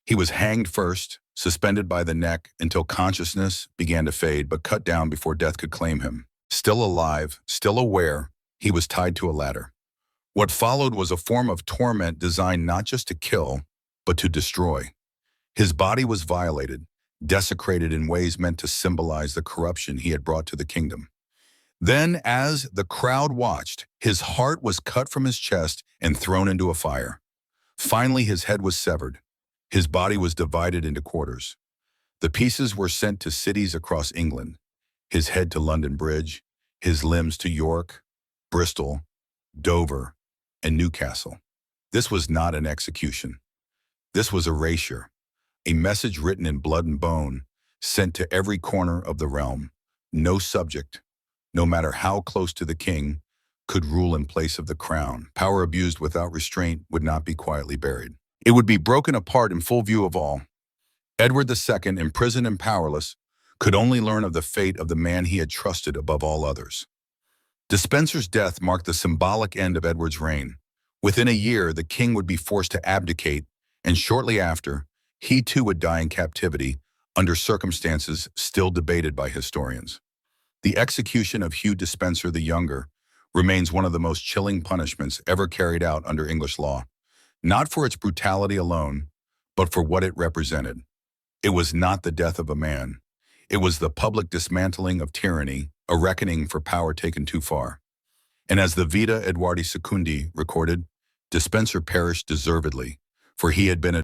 He was hanged first, suspended by the neck until consciousness began to fade, but cut down before death could claim him. Still alive, still aware, he was tied to a ladder. What followed was a form of torment designed not just to kill, but to destroy. His body was violated, desecrated in ways meant to symbolize the corruption he had brought to the kingdom. Then, as the crowd watched, his heart was cut from his chest and thrown into a fire. Finally, his head was severed. His body was divided into quarters. The pieces were sent to cities across England, his head to London Bridge, his limbs to York, Bristol, Dover, and Newcastle. This was not an execution. This was erasure, a message written in blood and bone, sent to every corner of the realm. No subject, no matter how close to the king, could rule in place of the crown. Power abused without restraint would not be quietly buried. It would be broken apart in full view of all. Edward II, imprisoned and powerless, could only learn of the fate of the man he had trusted above all others. Despencer's death marked the symbolic end of Edward's reign. Within a year, the king would be forced to abdicate, and shortly after, he too would die in captivity under circumstances still debated by historians. The execution of Hugh Despencer the Younger remains one of the most chilling punishments ever carried out under English law, not for its brutality alone, but for what it represented. It was not the death of a man. It was the public dismantling of tyranny, a reckoning for power taken too far. And as the Vita Edwardi Secundi recorded, Despencer perished deservedly, for he had been a